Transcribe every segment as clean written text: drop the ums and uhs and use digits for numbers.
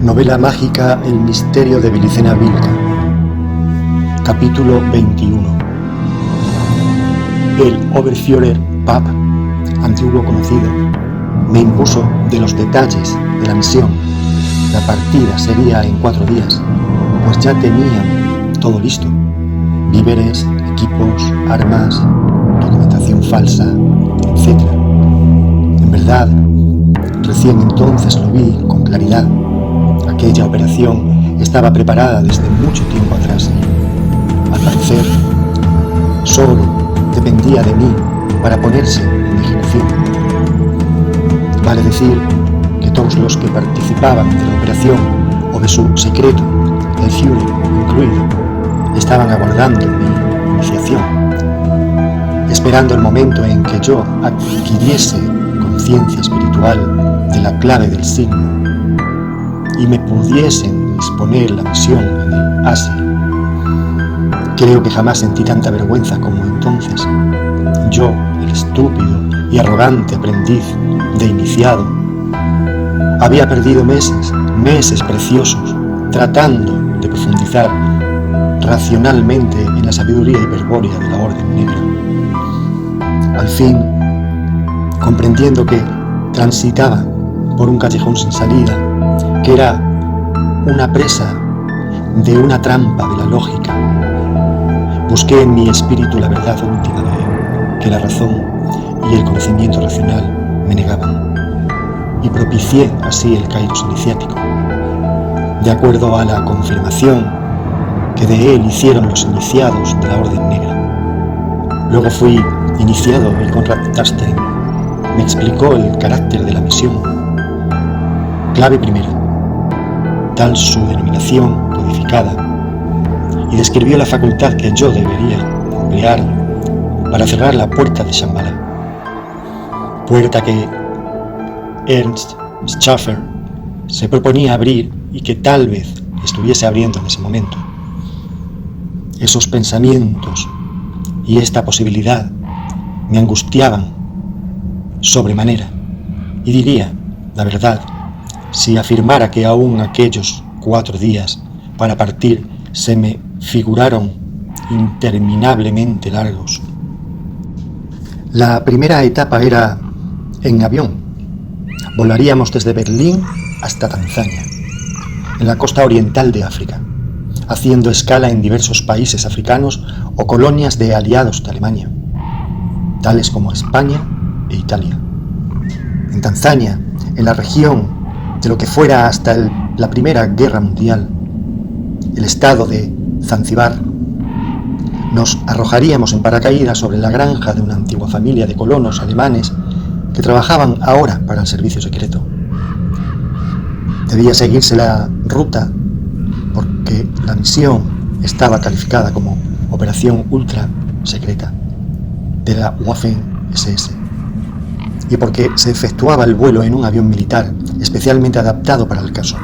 Novela mágica El misterio de Belicena Vilca. Capítulo 21. El Oberführer Pap, antiguo conocido, me impuso de los detalles de la misión. La partida sería en 4 días, pues ya tenían todo listo: víveres, equipos, armas, documentación falsa, etc. En verdad, recién entonces lo vi con claridad. Aquella operación estaba preparada desde mucho tiempo atrás. Al parecer, solo dependía de mí para ponerse en ejecución. Vale decir que todos los que participaban de la operación o de su secreto, el Führer incluido, estaban aguardando mi iniciación, esperando el momento en que yo adquiriese conciencia espiritual de la clave del signo y me pudiesen disponer la misión en el Asia. Creo que jamás sentí tanta vergüenza como entonces. Yo, el estúpido y arrogante aprendiz de iniciado, había perdido meses preciosos, tratando de profundizar racionalmente en la sabiduría hiperbórea de la Orden Negra. Al fin, comprendiendo que transitaba por un callejón sin salida, que era una presa de una trampa de la lógica, busqué en mi espíritu la verdad última que la razón y el conocimiento racional me negaban, y propicié así el kairos iniciático, de acuerdo a la confirmación que de él hicieron los iniciados de la Orden Negra. Luego fui iniciado y Konrad Tarstein me explicó el carácter de la misión. Clave primera, tal su denominación codificada, y describió la facultad que yo debería emplear para cerrar la puerta de Shambhala, puerta que Ernst Schaffer se proponía abrir y que tal vez estuviese abriendo en ese momento. Esos pensamientos y esta posibilidad me angustiaban sobremanera, y diría la verdad si afirmara que aún aquellos 4 días para partir se me figuraron interminablemente largos. La primera etapa era en avión. Volaríamos desde Berlín hasta Tanzania, en la costa oriental de África, haciendo escala en diversos países africanos o colonias de aliados de Alemania, tales como España e Italia. En Tanzania, en la región de lo que fuera hasta la Primera Guerra Mundial, el estado de Zanzíbar, nos arrojaríamos en paracaídas sobre la granja de una antigua familia de colonos alemanes que trabajaban ahora para el servicio secreto. Debía seguirse la ruta porque la misión estaba calificada como operación ultra secreta de la Waffen-SS, y porque se efectuaba el vuelo en un avión militar especialmente adaptado para el caso.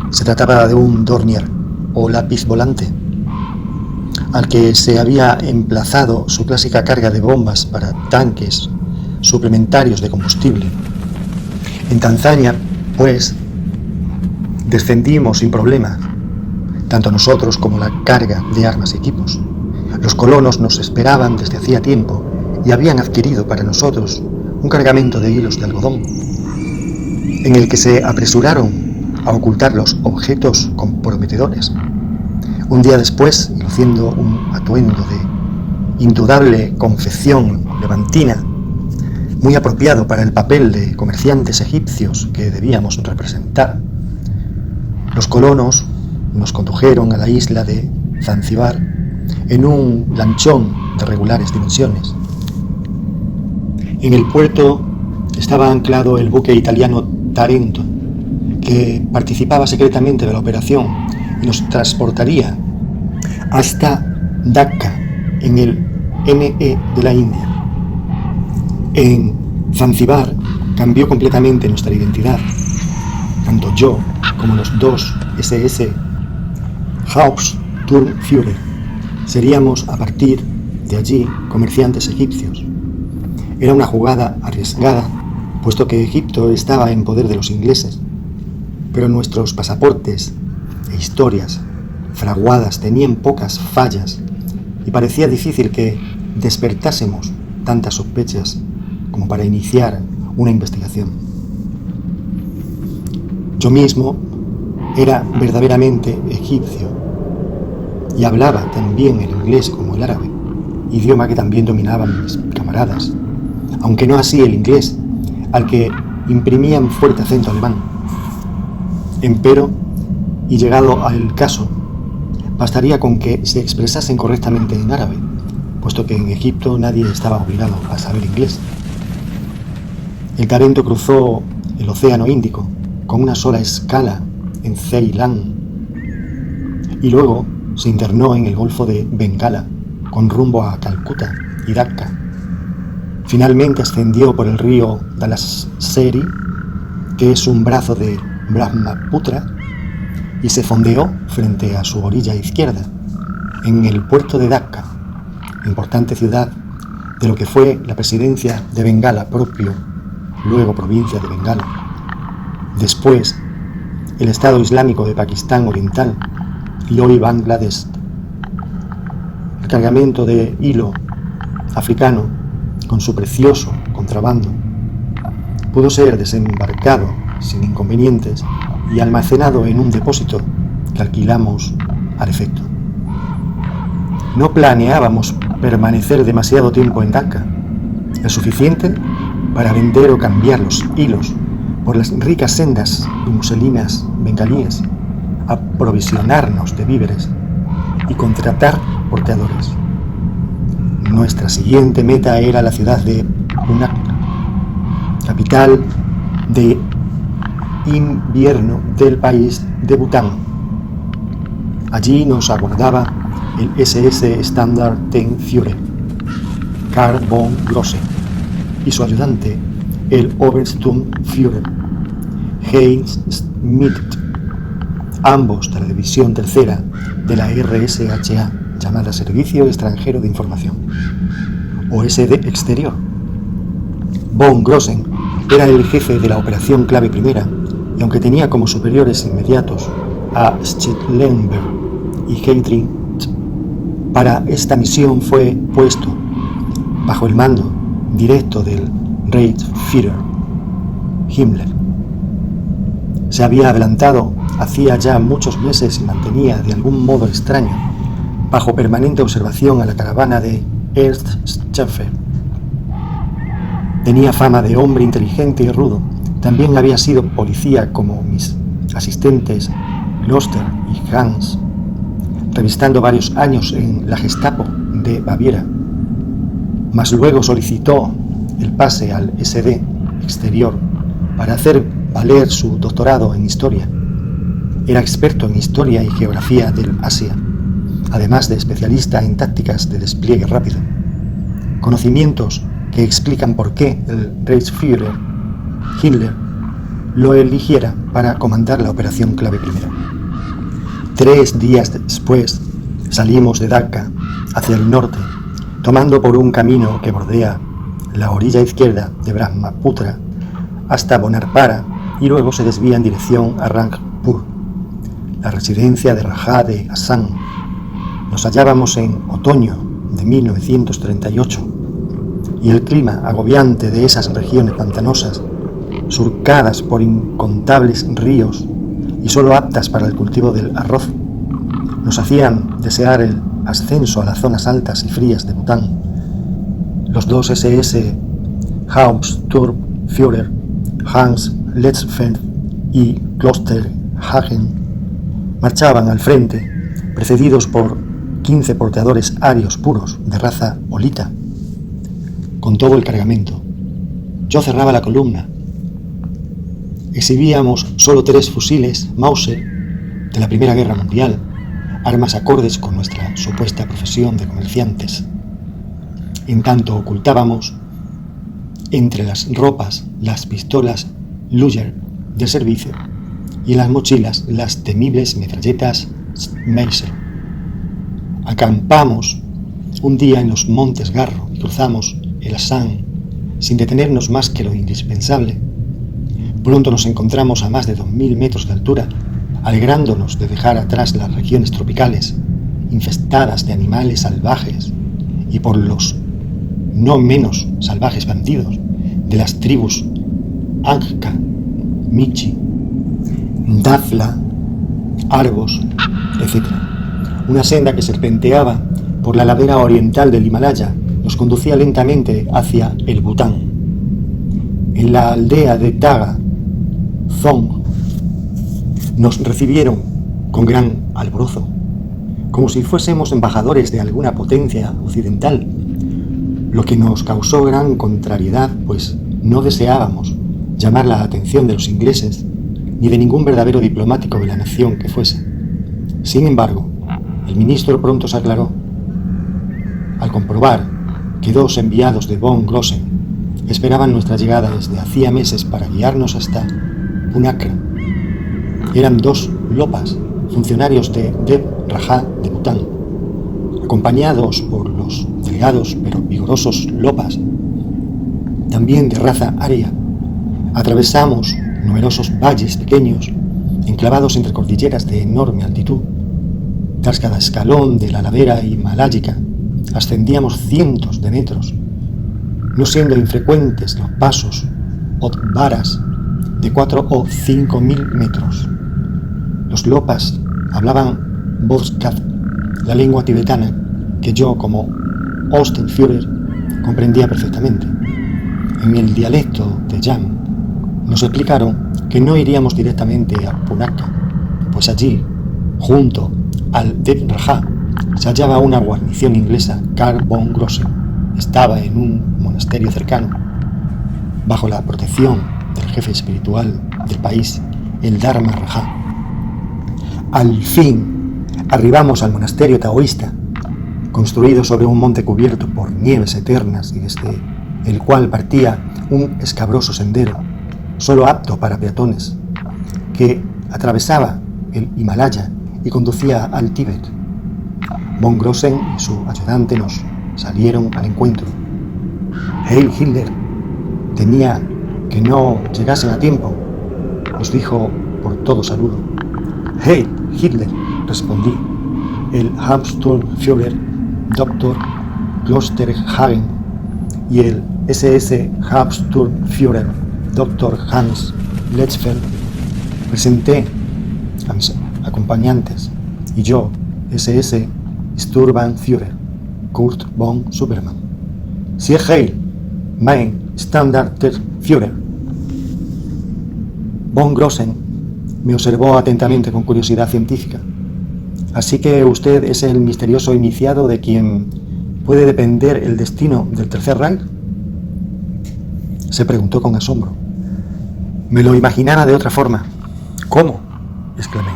Se trataba de un Dornier o lápiz volante, al que se había emplazado su clásica carga de bombas para tanques suplementarios de combustible. En Tanzania, pues, descendimos sin problema, tanto nosotros como la carga de armas y equipos. Los colonos nos esperaban desde hacía tiempo y habían adquirido para nosotros un cargamento de hilos de algodón, en el que se apresuraron a ocultar los objetos comprometedores. Un día después, y luciendo un atuendo de indudable confección levantina, muy apropiado para el papel de comerciantes egipcios que debíamos representar, los colonos nos condujeron a la isla de Zanzíbar en un lanchón de regulares dimensiones. En el puerto estaba anclado el buque italiano Tarento, que participaba secretamente de la operación y nos transportaría hasta Dacca, en el NE de la India. En Zanzíbar cambió completamente nuestra identidad. Tanto yo como los 2 SS Hauptsturmführer seríamos a partir de allí comerciantes egipcios. Era una jugada arriesgada, puesto que Egipto estaba en poder de los ingleses. pero nuestros pasaportes e historias fraguadas tenían pocas fallas y parecía difícil que despertásemos tantas sospechas como para iniciar una investigación. Yo mismo era verdaderamente egipcio y hablaba también el inglés como el árabe, idioma que también dominaban mis camaradas, aunque no así el inglés, al que imprimían fuerte acento alemán. Empero, y llegado al caso, bastaría con que se expresasen correctamente en árabe, puesto que en Egipto nadie estaba obligado a saber inglés. El Tarento cruzó el Océano Índico con una sola escala en Ceilán y luego se internó en el Golfo de Bengala con rumbo a Calcuta y Dacca. Finalmente ascendió por el río Dhalassery, que es un brazo de Brahmaputra, y se fondeó frente a su orilla izquierda, en el puerto de Dacca, importante ciudad de lo que fue la presidencia de Bengala propio, luego provincia de Bengala. Después, el Estado Islámico de Pakistán Oriental y hoy Bangladesh. El cargamento de hilo africano con su precioso contrabando pudo ser desembarcado sin inconvenientes y almacenado en un depósito que alquilamos al efecto. No planeábamos permanecer demasiado tiempo en Dacca, el suficiente para vender o cambiar los hilos por las ricas sendas y muselinas bengalíes, aprovisionarnos de víveres y contratar porteadores. Nuestra siguiente meta era la ciudad de Bunak, capital de invierno del país de Bután. Allí nos aguardaba el SS Standard Ten Führer, Karl von Grosse, y su ayudante, el Obersturmführer Heinz Schmidt, ambos de la División Tercera de la RSHA, llamada Servicio Extranjero de Información, OSD Exterior. Von Grossen era el jefe de la Operación Clave Primera, y aunque tenía como superiores inmediatos a Schindler y Heydrich, para esta misión fue puesto bajo el mando directo del Reichsführer Himmler. Se había adelantado hacía ya muchos meses y mantenía de algún modo extraño bajo permanente observación a la caravana de Ernst Schäfer. Tenía fama de hombre inteligente y rudo. También había sido policía como mis asistentes Gloster y Hans, revistando varios años en la Gestapo de Baviera, mas luego solicitó el pase al SD Exterior para hacer valer su doctorado en historia. Era experto en historia y geografía del Asia, además de especialista en tácticas de despliegue rápido. Conocimientos que explican por qué el Reichsführer Himmler lo eligiera para comandar la Operación Clave Primera. 3 días después salimos de Dacca hacia el norte, tomando por un camino que bordea la orilla izquierda de Brahmaputra hasta Bonarpara y luego se desvía en dirección a Rangpur, la residencia de Rajá de Hassan. Nos hallábamos en otoño de 1938 y el clima agobiante de esas regiones pantanosas, surcadas por incontables ríos y solo aptas para el cultivo del arroz, nos hacían desear el ascenso a las zonas altas y frías de Bután. Los dos SS Hauptsturmführer Hans Letzfeld y Kloster Hagen marchaban al frente, precedidos por 15 porteadores arios puros de raza olita, con todo el cargamento. Yo cerraba la columna. Exhibíamos solo 3 fusiles Mauser de la Primera Guerra Mundial, armas acordes con nuestra supuesta profesión de comerciantes. En tanto ocultábamos entre las ropas las pistolas Luger de servicio y en las mochilas las temibles metralletas Meiser. Acampamos un día en los montes Garro y cruzamos el Hassan sin detenernos más que lo indispensable. Pronto nos encontramos a más de 2000 metros de altura, alegrándonos de dejar atrás las regiones tropicales, infestadas de animales salvajes, y por los no menos salvajes bandidos de las tribus Angka, Michi, Dafla, Argos, etc. Una senda que serpenteaba por la ladera oriental del Himalaya nos conducía lentamente hacia el Bután. En la aldea de Taga, Zong, nos recibieron con gran alborozo, como si fuésemos embajadores de alguna potencia occidental, lo que nos causó gran contrariedad, pues no deseábamos llamar la atención de los ingleses ni de ningún verdadero diplomático de la nación que fuese. Sin embargo, el ministro pronto se aclaró al comprobar que 2 enviados de von Grossen esperaban nuestra llegada desde hacía meses para guiarnos hasta Punakha. Eran 2 lopas, funcionarios de Dev Raja de Bután, acompañados por los delgados pero vigorosos lopas, también de raza aria. Atravesamos numerosos valles pequeños, enclavados entre cordilleras de enorme altitud. Tras cada escalón de la ladera himaláyica, ascendíamos cientos de metros, no siendo infrecuentes los pasos o varas de 4 o 5 mil metros. Los lopas hablaban Vodkat, la lengua tibetana, que yo, como Ostenführer, comprendía perfectamente. En el dialecto de Yang nos explicaron que no iríamos directamente a Punakha, pues allí, junto al Dev Raja, se hallaba una guarnición inglesa, Karl von Grossen. Estaba en un monasterio cercano, bajo la protección del jefe espiritual del país, el Dharma Raja. Al fin arribamos al monasterio taoísta, construido sobre un monte cubierto por nieves eternas y desde el cual partía un escabroso sendero, solo apto para peatones, que atravesaba el Himalaya y conducía al Tíbet. Von Grossen y su ayudante nos salieron al encuentro. Heil Hitler temía que no llegasen a tiempo, nos dijo por todo saludo. Heil Hitler, respondí. El Hauptsturmführer Dr. Klosterhagen y el SS Hauptsturmführer Dr. Hans Lechfeld. Presenté a mis acompañantes y yo, SS Sturmbannführer Kurt von Superman. Sie Heil, mein Standartenführer. Von Grossen me observó atentamente con curiosidad científica. Así que usted es el misterioso iniciado de quien puede depender el destino del Tercer Reich, se preguntó con asombro. Me lo imaginara de otra forma. ¿Cómo?, exclamé,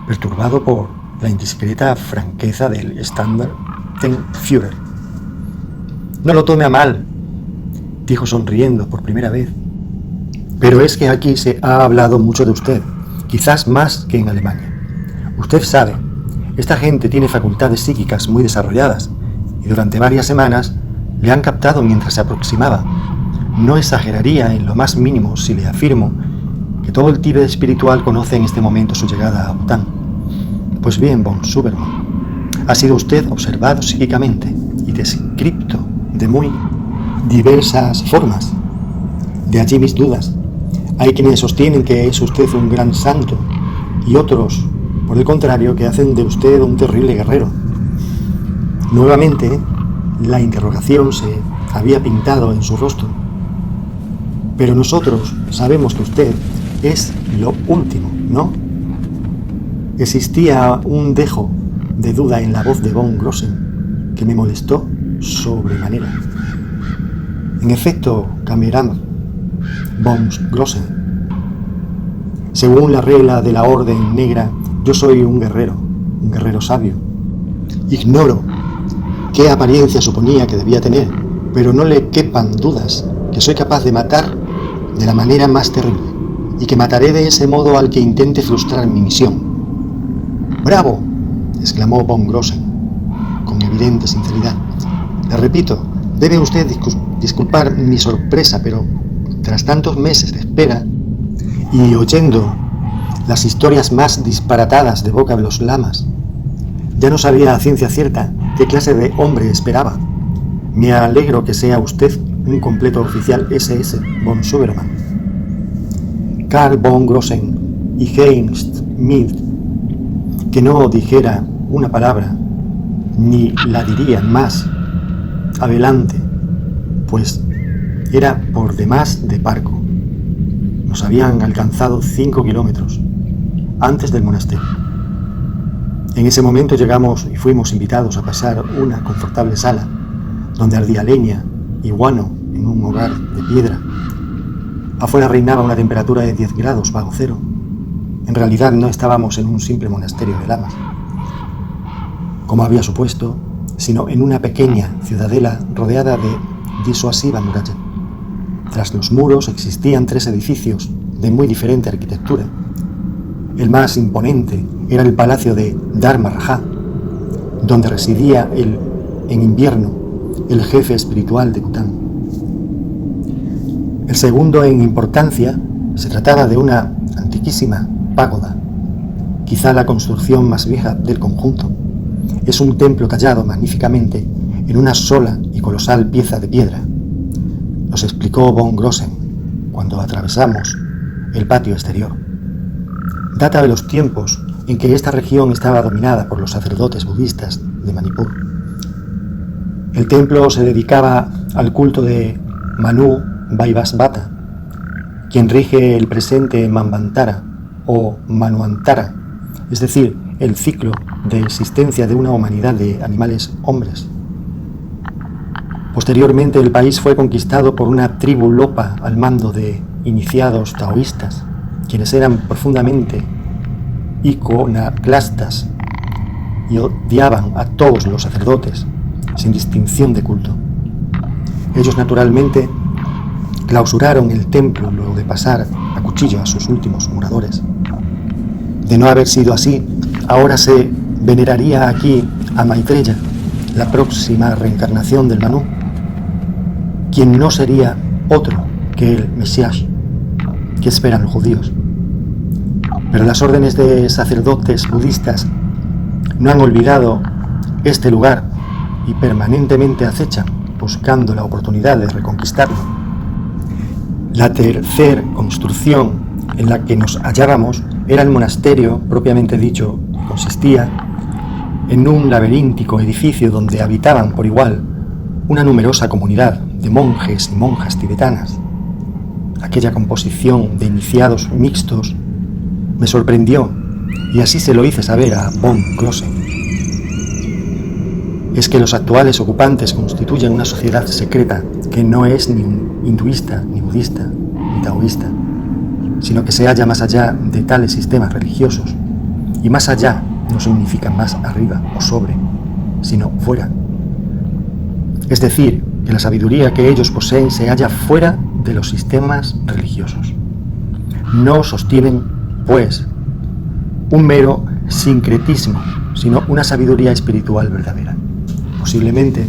perturbado por la indiscreta franqueza del Standartenführer. No lo tome a mal, dijo sonriendo por primera vez, pero es que aquí se ha hablado mucho de usted, quizás más que en Alemania. Usted sabe, esta gente tiene facultades psíquicas muy desarrolladas y durante varias semanas le han captado mientras se aproximaba. No exageraría en lo más mínimo si le afirmo que todo el Tíbet espiritual conoce en este momento su llegada a Bután. Pues bien, von Superman, ha sido usted observado psíquicamente y descrito de muy diversas formas. De allí mis dudas. Hay quienes sostienen que es usted un gran santo y otros, por el contrario, que hacen de usted un terrible guerrero. Nuevamente, la interrogación se había pintado en su rostro. Pero nosotros sabemos que usted es lo último, ¿no? Existía un dejo de duda en la voz de von Grossen que me molestó sobremanera. En efecto, camarada von Grossen, según la regla de la Orden Negra, yo soy un guerrero sabio. Ignoro qué apariencia suponía que debía tener, pero no le quepan dudas que soy capaz de matar de la manera más terrible y que mataré de ese modo al que intente frustrar mi misión. ¡Bravo!, exclamó von Grossen con evidente sinceridad. Le repito, debe usted disculpar mi sorpresa, pero tras tantos meses de espera, y oyendo las historias más disparatadas de boca de los lamas, ya no sabía a ciencia cierta qué clase de hombre esperaba. Me alegro que sea usted un completo oficial SS von Sudermann. Karl von Grossen y Heinz Schmidt, que no dijera una palabra, ni la dirían más adelante, pues era por demás de parco. Nos habían alcanzado 5 kilómetros antes del monasterio. En ese momento llegamos y fuimos invitados a pasar una confortable sala donde ardía leña y guano en un hogar de piedra. Afuera reinaba una temperatura de 10 grados bajo cero. En realidad no estábamos en un simple monasterio de lamas, como había supuesto, sino en una pequeña ciudadela rodeada de disuasiva muralla. Tras los muros existían 3 edificios de muy diferente arquitectura. El más imponente era el palacio de Dharma Raja, donde residía en invierno el jefe espiritual de Bután. El segundo en importancia se trataba de una antiquísima págoda, quizá la construcción más vieja del conjunto. Es un templo tallado magníficamente en una sola y colosal pieza de piedra, nos explicó von Grossen cuando atravesamos el patio exterior. Data de los tiempos en que esta región estaba dominada por los sacerdotes budistas de Manipur. El templo se dedicaba al culto de Manu Vaivasvata, quien rige el presente Manvantara o Manuantara, es decir, el ciclo de existencia de una humanidad de animales hombres. Posteriormente el país fue conquistado por una tribu lopa al mando de iniciados taoístas, quienes eran profundamente iconoclastas y odiaban a todos los sacerdotes, sin distinción de culto. Ellos naturalmente clausuraron el templo luego de pasar a cuchillo a sus últimos moradores. De no haber sido así, ahora se veneraría aquí a Maitreya, la próxima reencarnación del Manu, quien no sería otro que el Mesías que esperan los judíos. Pero las órdenes de sacerdotes budistas no han olvidado este lugar y permanentemente acechan, buscando la oportunidad de reconquistarlo. La tercera construcción en la que nos hallábamos era el monasterio propiamente dicho, y consistía en un laberíntico edificio donde habitaban por igual una numerosa comunidad de monjes y monjas tibetanas. Aquella composición de iniciados mixtos me sorprendió y así se lo hice saber a von Grossen. Es que los actuales ocupantes constituyen una sociedad secreta que no es ni hinduista, ni budista, ni taoísta, sino que se halla más allá de tales sistemas religiosos, y más allá no significa más arriba o sobre, sino fuera. Es decir, que la sabiduría que ellos poseen se halla fuera de los sistemas religiosos. No sostienen, pues, un mero sincretismo, sino una sabiduría espiritual verdadera. Posiblemente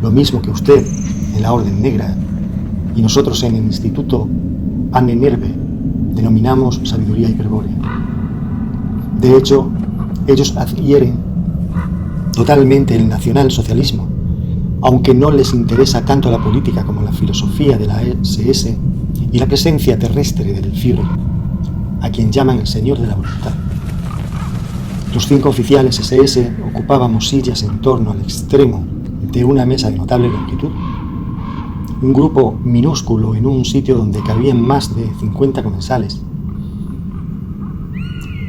lo mismo que usted en la Orden Negra y nosotros en el Instituto Ahnenerbe denominamos sabiduría hiperbórea. De hecho, ellos adhieren totalmente el nacionalsocialismo, aunque no les interesa tanto la política como la filosofía de la SS y la presencia terrestre del Führer, a quien llaman el Señor de la Voluntad. Los 5 oficiales SS ocupábamos sillas en torno al extremo de una mesa de notable longitud, un grupo minúsculo en un sitio donde cabían más de 50 comensales.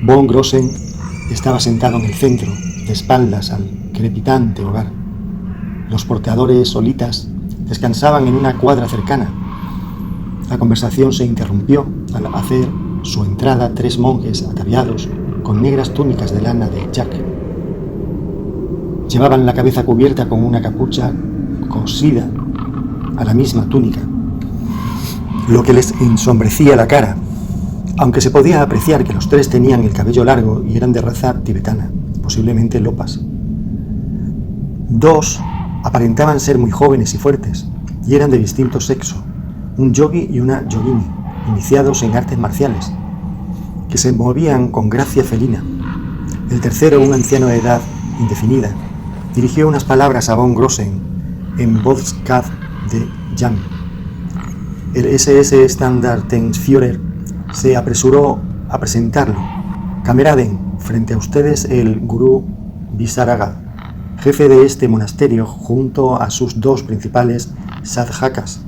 Von Grossen estaba sentado en el centro, de espaldas al crepitante hogar. Los porteadores solitas descansaban en una cuadra cercana. La conversación se interrumpió al hacer su entrada 3 monjes ataviados con negras túnicas de lana de yak. Llevaban la cabeza cubierta con una capucha cosida a la misma túnica, lo que les ensombrecía la cara, aunque se podía apreciar que los 3 tenían el cabello largo y eran de raza tibetana, posiblemente lopas. 2 aparentaban ser muy jóvenes y fuertes, y eran de distinto sexo, un yogi y una yogini, iniciados en artes marciales, que se movían con gracia felina. El tercero, un anciano de edad indefinida, dirigió unas palabras a von Grossen en Botschaft de Jan. El SS Standartenführer se apresuró a presentarlo. Cameraden, frente a ustedes el gurú Visaragha, jefe de este monasterio, junto a sus dos principales sadhakas.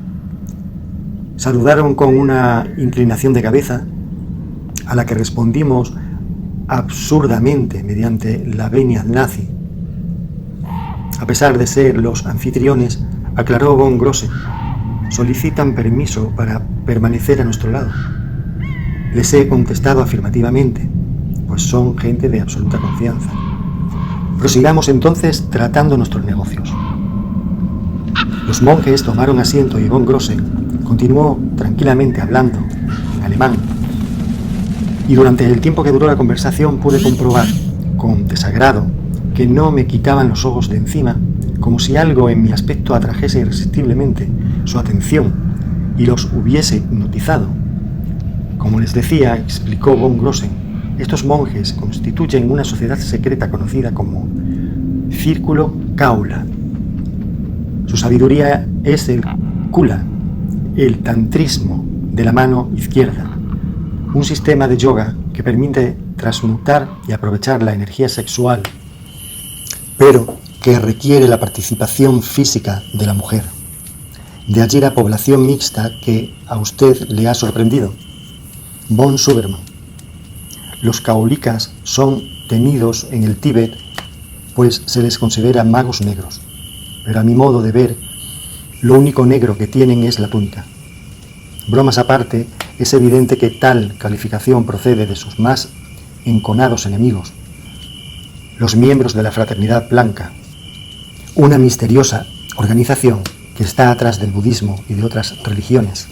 Saludaron con una inclinación de cabeza, a la que respondimos absurdamente mediante la venia nazi. A pesar de ser los anfitriones, aclaró von Grossen, solicitan permiso para permanecer a nuestro lado. Les he contestado afirmativamente, pues son gente de absoluta confianza. Prosigamos entonces tratando nuestros negocios. Los monjes tomaron asiento y von Grossen continuó tranquilamente hablando en alemán. Y durante el tiempo que duró la conversación pude comprobar, con desagrado, que no me quitaban los ojos de encima, como si algo en mi aspecto atrajese irresistiblemente su atención y los hubiese hipnotizado. Como les decía, explicó von Grossen, estos monjes constituyen una sociedad secreta conocida como Círculo Kaula. Su sabiduría es el Kula, el tantrismo de la mano izquierda, un sistema de yoga que permite transmutar y aprovechar la energía sexual, pero que requiere la participación física de la mujer. De allí la población mixta que a usted le ha sorprendido. Von Suberman. Los kaolikas son temidos en el Tíbet, pues se les considera magos negros, pero a mi modo de ver, lo único negro que tienen es la túnica. Bromas aparte, es evidente que tal calificación procede de sus más enconados enemigos, los miembros de la Fraternidad Blanca, una misteriosa organización que está atrás del budismo y de otras religiones,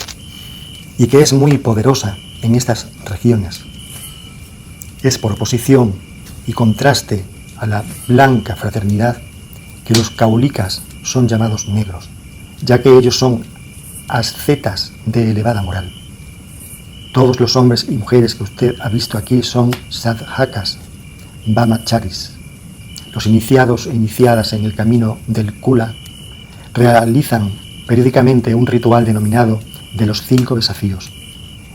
y que es muy poderosa en estas regiones. Es por oposición y contraste a la blanca fraternidad que los kaolikas son llamados negros, ya que ellos son ascetas de elevada moral. Todos los hombres y mujeres que usted ha visto aquí son sadhakas, brahmacharis. Los iniciados e iniciadas en el camino del Kula realizan periódicamente un ritual denominado de los 5 desafíos,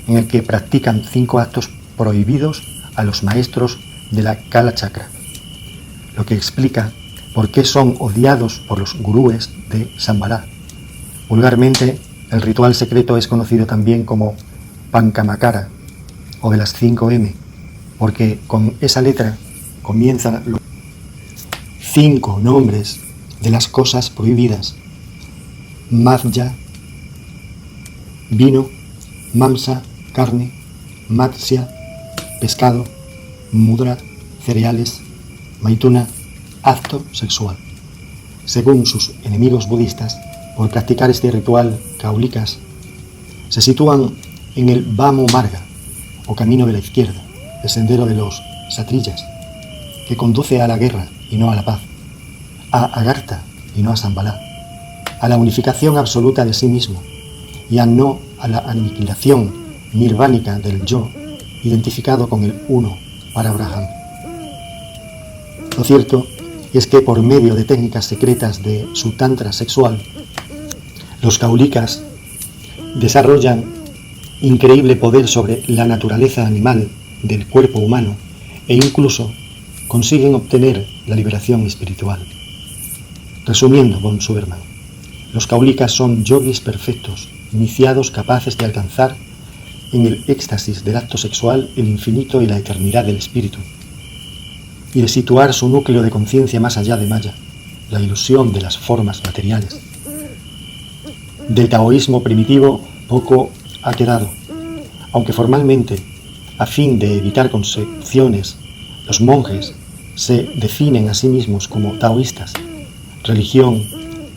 en el que practican 5 actos prohibidos a los maestros de la Kala Chakra, lo que explica por qué son odiados por los gurúes de Shambhala. Vulgarmente, el ritual secreto es conocido también como Pankamakara, o de las 5M, porque con esa letra comienzan los 5 nombres de las cosas prohibidas: Madhya, vino; Mamsa, carne; Matsya, pescado; Mudra, cereales; Maituna, acto sexual. Según sus enemigos budistas, por practicar este ritual, kaolikas se sitúan en el Vamo Marga, o camino de la izquierda, el sendero de los Satriyas, que conduce a la guerra y no a la paz, a Agartha y no a Shambhala, a la unificación absoluta de sí mismo y a no a la aniquilación nirvánica del yo, identificado con el uno para Brahman. Lo cierto es que por medio de técnicas secretas de su tantra sexual, los kaolikas desarrollan increíble poder sobre la naturaleza animal del cuerpo humano e incluso consiguen obtener la liberación espiritual. Resumiendo, von Suberman, los kaolikas son yogis perfectos, iniciados capaces de alcanzar en el éxtasis del acto sexual el infinito y la eternidad del espíritu, y de situar su núcleo de conciencia más allá de Maya, la ilusión de las formas materiales. Del taoísmo primitivo poco ha quedado, aunque formalmente, a fin de evitar concepciones, los monjes se definen a sí mismos como taoístas, religión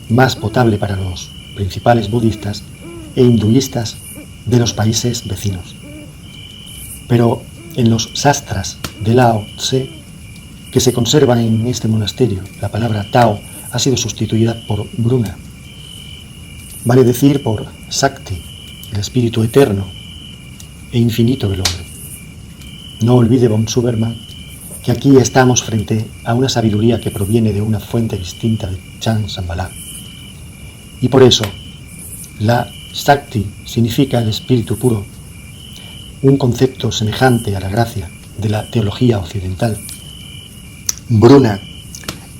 más potable para los principales budistas e hinduistas de los países vecinos. Pero en los sastras de Lao Tse, que se conservan en este monasterio, la palabra Tao ha sido sustituida por Bruna, vale decir por Shakti, el espíritu eterno e infinito del hombre. No olvide, von Suberman, que aquí estamos frente a una sabiduría que proviene de una fuente distinta de Chan Shambhala. Y por eso, la Shakti significa el espíritu puro, un concepto semejante a la gracia de la teología occidental. Bruna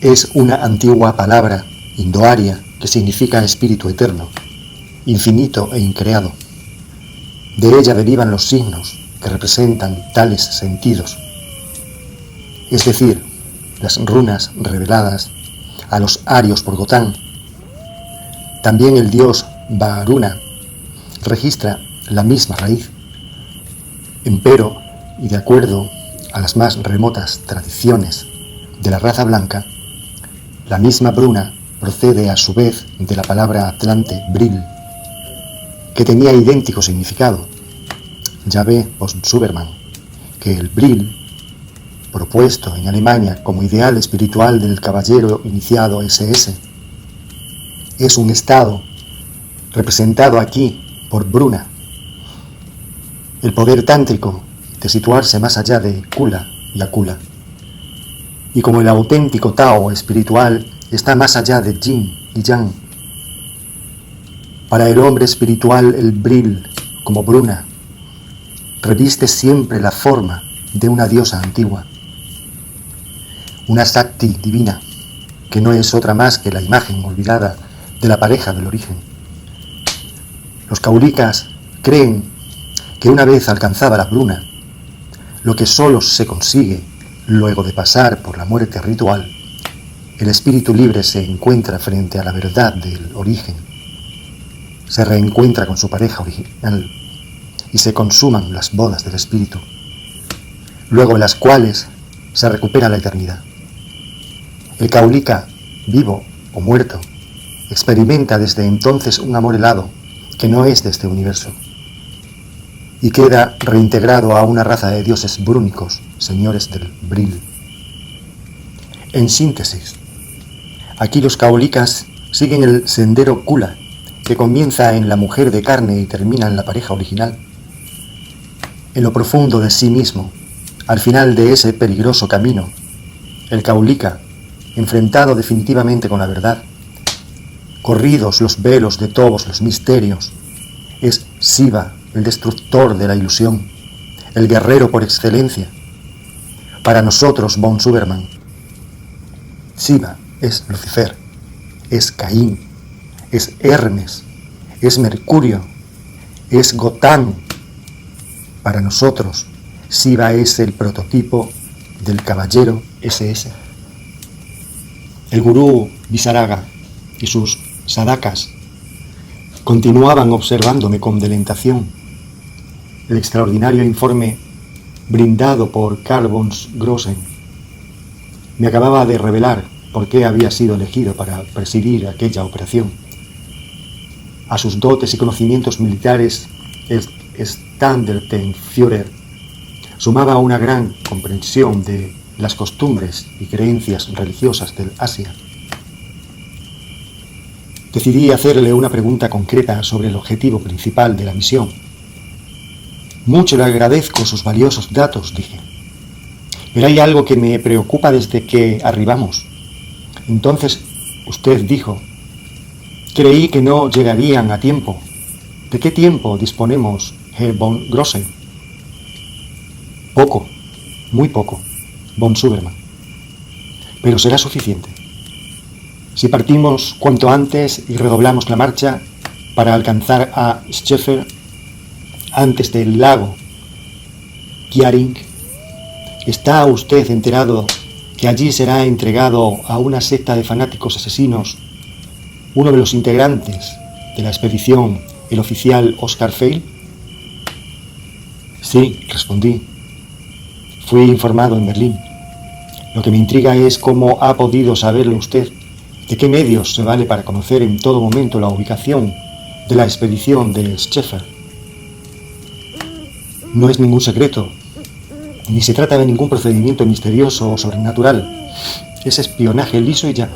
es una antigua palabra indoaria que significa espíritu eterno, infinito e increado. De ella derivan los signos que representan tales sentidos, es decir, las runas reveladas a los arios por Gotán. También el dios Varuna registra la misma raíz. Empero, y de acuerdo a las más remotas tradiciones de la raza blanca, la misma Bruna procede a su vez de la palabra atlante Bril, que tenía idéntico significado. Ya ve von Suberman que el Bril, propuesto en Alemania como ideal espiritual del caballero iniciado SS, es un estado representado aquí por Bruna, el poder tántrico de situarse más allá de Kula y Akula. Y como el auténtico Tao espiritual está más allá de Yin y Yang, para el hombre espiritual el Bril, como Bruna, reviste siempre la forma de una diosa antigua, una Shakti divina, que no es otra más que la imagen olvidada de la pareja del origen. Los caulicas creen que una vez alcanzada la Bruna, lo que solo se consigue luego de pasar por la muerte ritual, el espíritu libre se encuentra frente a la verdad del origen, se reencuentra con su pareja original y se consuman las bodas del espíritu, luego en las cuales se recupera la eternidad. El caulica, vivo o muerto, experimenta desde entonces un amor helado que no es de este universo y queda reintegrado a una raza de dioses brúnicos, señores del Bril. En síntesis, aquí los caulicas siguen el sendero Kula, que comienza en la mujer de carne y termina en la pareja original. En lo profundo de sí mismo, al final de ese peligroso camino, el caulica, enfrentado definitivamente con la verdad, corridos los velos de todos los misterios, es Shiva, el destructor de la ilusión, el guerrero por excelencia. Para nosotros, von Suberman, Shiva es Lucifer, es Caín, es Hermes, es Mercurio, es Gotán. Para nosotros, Shiva es el prototipo del caballero SS. El gurú Visaraga y sus sadakas continuaban observándome con delentación. El extraordinario informe brindado por Karl von Grossen me acababa de revelar por qué había sido elegido para presidir aquella operación. A sus dotes y conocimientos militares, el Standartenführer sumaba una gran comprensión de las costumbres y creencias religiosas del Asia. Decidí hacerle una pregunta concreta sobre el objetivo principal de la misión. Mucho le agradezco sus valiosos datos, dije. Pero hay algo que me preocupa desde que arribamos. Entonces usted dijo, creí que no llegarían a tiempo. ¿De qué tiempo disponemos, Herr von Grossen? Poco, muy poco, von Suberman. Pero será suficiente. Si partimos cuanto antes y redoblamos la marcha para alcanzar a Schäfer antes del lago Kiaring, ¿está usted enterado que allí será entregado a una secta de fanáticos asesinos uno de los integrantes de la expedición, el oficial Oscar Feil? Sí, respondí. Fui informado en Berlín. Lo que me intriga es cómo ha podido saberlo usted. ¿De qué medios se vale para conocer en todo momento la ubicación de la expedición de Schäfer? No es ningún secreto, ni se trata de ningún procedimiento misterioso o sobrenatural. Es espionaje liso y llano.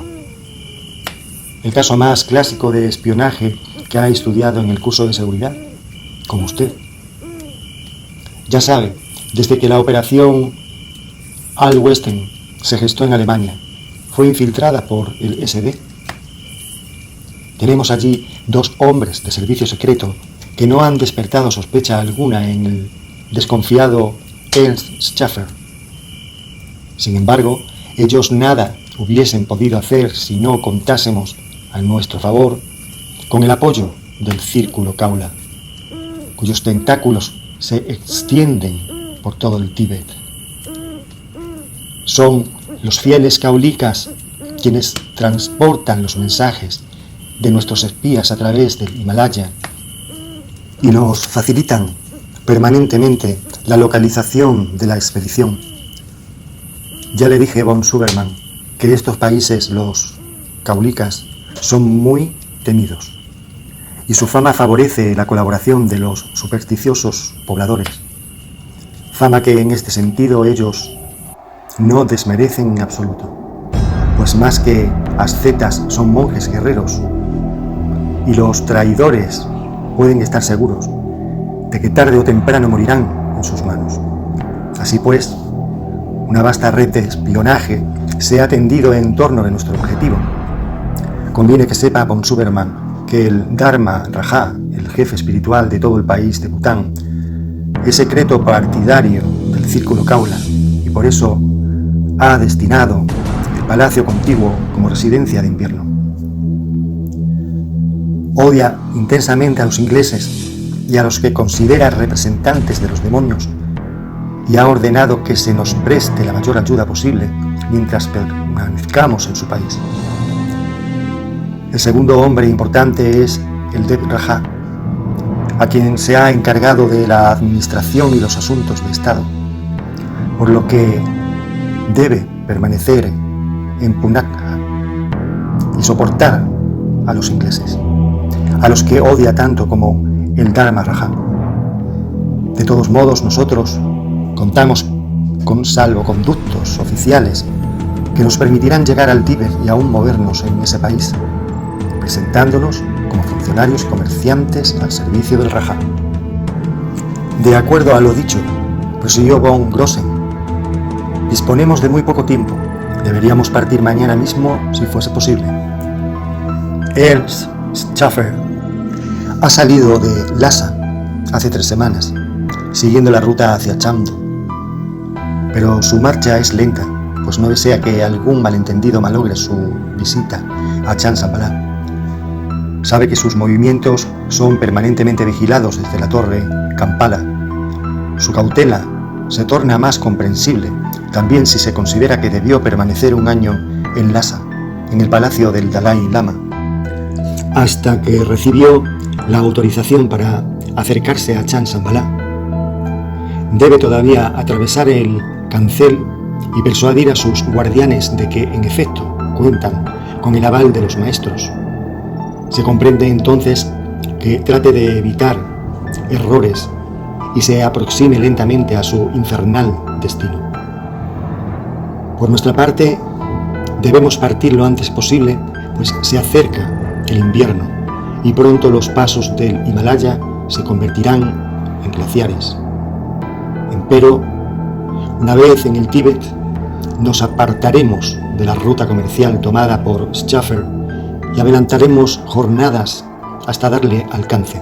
El caso más clásico de espionaje que ha estudiado en el curso de seguridad, como usted. Ya sabe, Desde que la operación Al-Westen se gestó en Alemania, fue infiltrada por el SD. Tenemos allí 2 hombres de servicio secreto que no han despertado sospecha alguna en el desconfiado Ernst Schaffer. Sin embargo, ellos nada hubiesen podido hacer si no contásemos a nuestro favor con el apoyo del Círculo Kaula, cuyos tentáculos se extienden por todo el Tíbet. Son los fieles kaulikas quienes transportan los mensajes de nuestros espías a través del Himalaya y nos facilitan permanentemente la localización de la expedición. Ya le dije a von Sudermann que estos países, los kaulikas, son muy temidos y su fama favorece la colaboración de los supersticiosos pobladores, fama que en este sentido ellos no desmerecen en absoluto, pues más que ascetas son monjes guerreros, y los traidores pueden estar seguros de que tarde o temprano morirán en sus manos. Así pues, una vasta red de espionaje se ha tendido en torno de nuestro objetivo. Conviene que sepa von Sudermann que el Dharma Raja, el jefe espiritual de todo el país de Bután, es secreto partidario del Círculo Kaula y por eso ha destinado el palacio contiguo como residencia de invierno. Odia intensamente a los ingleses y a los que considera representantes de los demonios y ha ordenado que se nos preste la mayor ayuda posible mientras permanezcamos en su país. El segundo hombre importante es el Dev Raja, a quien se ha encargado de la administración y los asuntos de Estado, por lo que debe permanecer en Punakha y soportar a los ingleses, a los que odia tanto como el Dharma Raja. De todos modos, nosotros contamos con salvoconductos oficiales que nos permitirán llegar al Tíbet y aún movernos en ese país, presentándonos como funcionarios comerciantes al servicio del Raja. De acuerdo a lo dicho, prosiguió von Grossen, disponemos de muy poco tiempo. Deberíamos partir mañana mismo si fuese posible. Ernst Schaffer ha salido de Lhasa hace 3 semanas, siguiendo la ruta hacia Chamdo. Pero su marcha es lenta, pues no desea que algún malentendido malogre su visita a Chansambala. Sabe que sus movimientos son permanentemente vigilados desde la torre Kampala. Su cautela se torna más comprensible, también si se considera que debió permanecer 1 año en Lhasa, en el palacio del Dalai Lama, hasta que recibió la autorización para acercarse a Chansambala. Debe todavía atravesar el cancel y persuadir a sus guardianes de que, en efecto, cuentan con el aval de los maestros. Se comprende entonces que trate de evitar errores y se aproxime lentamente a su infernal destino. Por nuestra parte, debemos partir lo antes posible, pues se acerca el invierno y pronto los pasos del Himalaya se convertirán en glaciares. Empero, una vez en el Tíbet, nos apartaremos de la ruta comercial tomada por Schaffer y adelantaremos jornadas hasta darle alcance.